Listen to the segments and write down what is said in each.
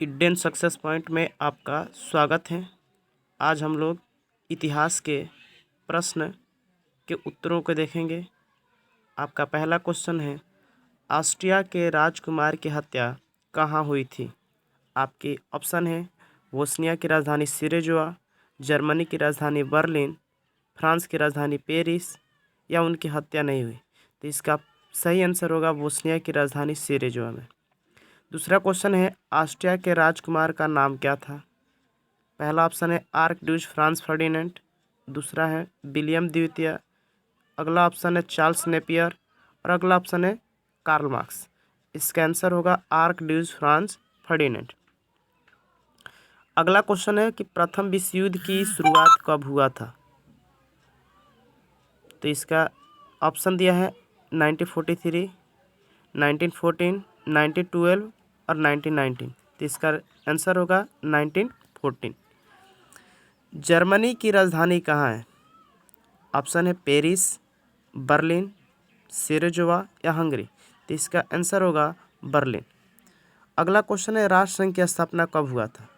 Indian success point में आपका स्वागत है। आज हम लोग इतिहास के प्रश्न के उत्तरों को देखेंगे। आपका पहला क्वेश्चन है, ऑस्ट्रिया के राजकुमार की हत्या कहाँ हुई थी? आपके ऑप्शन है बोस्निया की राजधानी सिरेजुआ, जर्मनी की राजधानी बर्लिन, फ्रांस की राजधानी पेरिस या उनकी हत्या नहीं हुई। तो इसका सही आंसर होगा बोस्निया की राजधानी सिरेजुआ में। दूसरा क्वेश्चन है, ऑस्ट्रिया के राजकुमार का नाम क्या था? पहला ऑप्शन है आर्कड्यूक फ्रांस फर्डिनेंट, दूसरा है विलियम द्वितीय, अगला ऑप्शन है चार्ल्स नेपियर और अगला ऑप्शन है कार्ल मार्क्स। इसका आंसर होगा आर्कड्यूक फ्रांस फर्डिनेंट। अगला क्वेश्चन है कि प्रथम विश्व युद्ध की शुरुआत कब हुआ था? तो इसका ऑप्शन दिया है 1943, 1914, 1912 और 1919। तो इसका आंसर होगा 1914। जर्मनी की राजधानी कहाँ है? ऑप्शन है पेरिस, बर्लिन, सिरेजुआ या हंगरी। तो इसका आंसर होगा बर्लिन। अगला क्वेश्चन है, राष्ट्रसंघ की स्थापना कब हुआ था?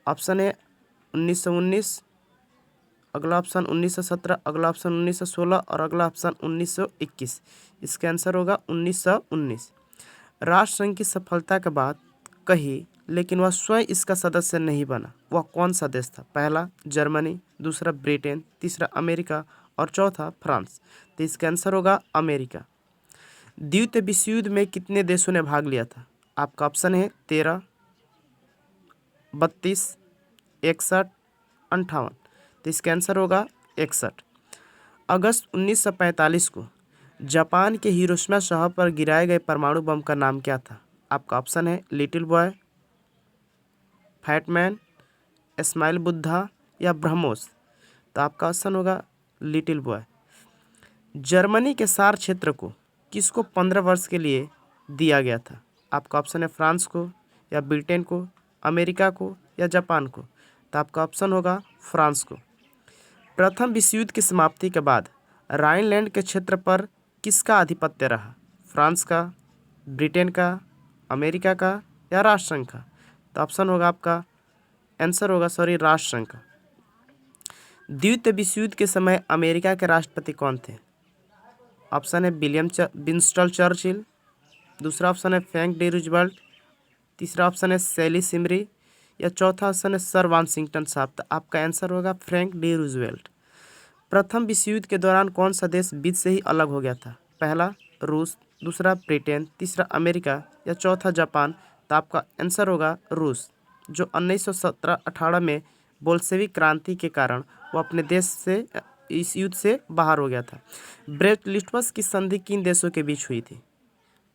ऑप्शन है 1919, अगला ऑप्शन 1917, अगला ऑप्शन 1916 और अगला ऑप्शन 1921। इसका आंसर होगा 1919। राष्ट्रसंघ की सफलता के बाद कही, लेकिन वह स्वयं इसका सदस्य नहीं बना। वह कौन सा देश था? पहला जर्मनी, दूसरा ब्रिटेन, तीसरा अमेरिका और चौथा फ्रांस। तो इसका आंसर होगा अमेरिका। द्वितीय विश्व युद्ध में कितने देशों ने भाग लिया था? आपका ऑप्शन है 13, 32, 61, 58। तो इसका आंसर होगा 61। अगस्त 1945 को जापान के हिरोशिमा शहर पर गिराए गए परमाणु बम का नाम क्या था? आपका ऑप्शन है little boy, fat man, smiling Buddha या ब्रह्मोस। तो आपका ऑप्शन होगा लिटिल बॉय। जर्मनी के सार क्षेत्र को किसको 15 वर्ष के लिए दिया गया था? आपका ऑप्शन है फ्रांस को या ब्रिटेन को, अमेरिका को या जापान को। तो आपका ऑप्शन होगा फ्रांस को। प्रथम विश्व युद्ध की समाप्ति के बाद राइनलैंड के क्षेत्र पर किसका आधिपत्य रहा? फ्रांस का, ब्रिटेन का, अमेरिका का या राष्ट्रसंघ का? तो ऑप्शन होगा आपका आंसर होगा राष्ट्रसंघ का। द्वितीय विश्व युद्ध के समय अमेरिका के राष्ट्रपति कौन थे? ऑप्शन है विंस्टन चर्चिल, दूसरा ऑप्शन है फ्रैंकलिन डी रूजवेल्ट, तीसरा ऑप्शन है सैली सिमरी या चौथा ऑप्शन है सर वाशिंगटन साहब। तो आपका आंसर होगा फ्रैंकलिन डी रूजवेल्ट। प्रथम विश्व युद्ध के दौरान कौन सा देश बीच से ही अलग हो गया था? पहला रूस, दूसरा ब्रिटेन, तीसरा अमेरिका या चौथा जापान। तो आपका आंसर होगा रूस, जो 1917-18 में बोल्शेविक क्रांति के कारण वो अपने देश से इस युद्ध से बाहर हो गया था। ब्रेस्ट-लिटमस की संधि किन देशों के बीच हुई थी?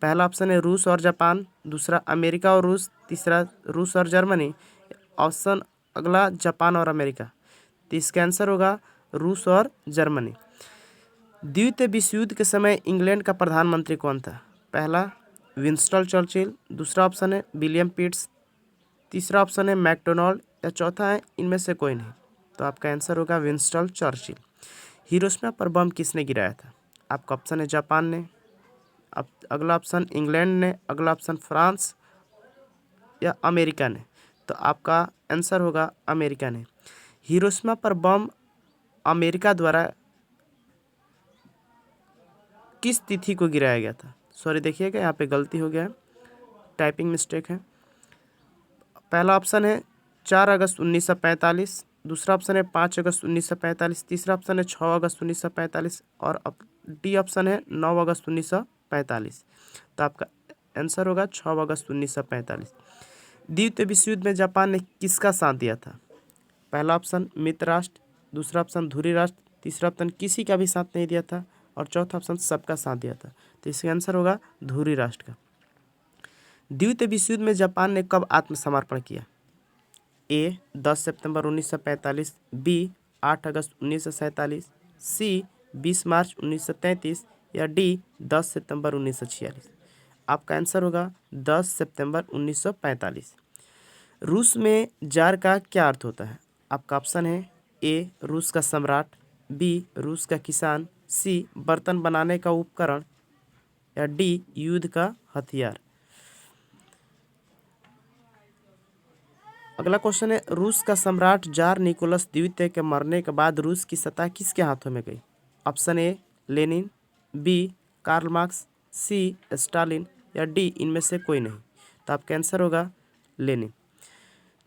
पहला ऑप्शन है रूस और जापान, दूसरा अमेरिका और रूस, तीसरा रूस और जर्मनी, ऑप्शन अगला जापान और अमेरिका। तो इसका आंसर होगा रूस और जर्मनी। द्वितीय विश्व युद्ध के समय इंग्लैंड का प्रधानमंत्री कौन था? पहला विंस्टन चर्चिल, दूसरा ऑप्शन है विलियम पिट्स, तीसरा ऑप्शन है मैकडोनाल्ड या चौथा है इनमें से कोई नहीं। तो आपका आंसर होगा विंस्टन चर्चिल। हिरोशिमा पर बम किसने गिराया था? आपका ऑप्शन है जापान ने, अब अगला ऑप्शन इंग्लैंड ने, अगला ऑप्शन फ्रांस या अमेरिका ने। तो आपका आंसर होगा अमेरिका ने। हिरोशिमा पर बम अमेरिका द्वारा किस तिथि को गिराया गया था? देखिएगा यहाँ पे गलती हो गया है, टाइपिंग मिस्टेक है। पहला ऑप्शन है 4 अगस्त 1945, दूसरा ऑप्शन है 5 अगस्त 1945, तीसरा ऑप्शन है 6 अगस्त 1945 और डी ऑप्शन है 9 अगस्त 1945। तो आपका आंसर होगा 6 अगस्त 1945। द्वितीय विश्व युद्ध में जापान ने किसका साथ दिया था? पहला ऑप्शन मित्र राष्ट्र, दूसरा ऑप्शन धुरी राष्ट्र, तीसरा ऑप्शन किसी का भी साथ नहीं दिया था और चौथा ऑप्शन सबका साथ दिया था। तो इसका आंसर होगा धुरी राष्ट्र का। द्वितीय विश्व युद्ध में जापान ने कब आत्मसमर्पण किया? ए 10 सितंबर 1945, बी 8 अगस्त 1947, सी 20 मार्च 1933 या डी 10 सितंबर 1946। आपका आंसर होगा 10 सितंबर 1945। रूस में जार का क्या अर्थ होता है? आपका ऑप्शन है ए रूस का सम्राट, बी रूस का किसान, सी बर्तन बनाने का उपकरण या डी युद्ध का हथियार। अगला क्वेश्चन है, रूस का सम्राट जार निकोलस द्वितीय के मरने के बाद रूस की सत्ता किसके हाथों में गई? Option A Lenin, B Karl Marx, C Stalin या डी इनमें से कोई नहीं। तो आपका आंसर होगा लेनिन।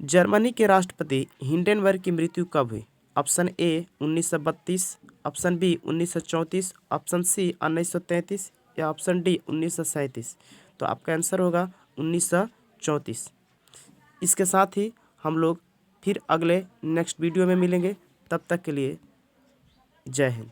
जर्मनी के राष्ट्रपति हिंडेनबर्ग की मृत्यु कब हुई? Option A 1932, option B 1934, option C 1933 या ऑप्शन डी 1937। तो आपका आंसर होगा 1934। इसके साथ ही हम लोग फिर अगले नेक्स्ट वीडियो में मिलेंगे। तब तक के लिए जय हिंद।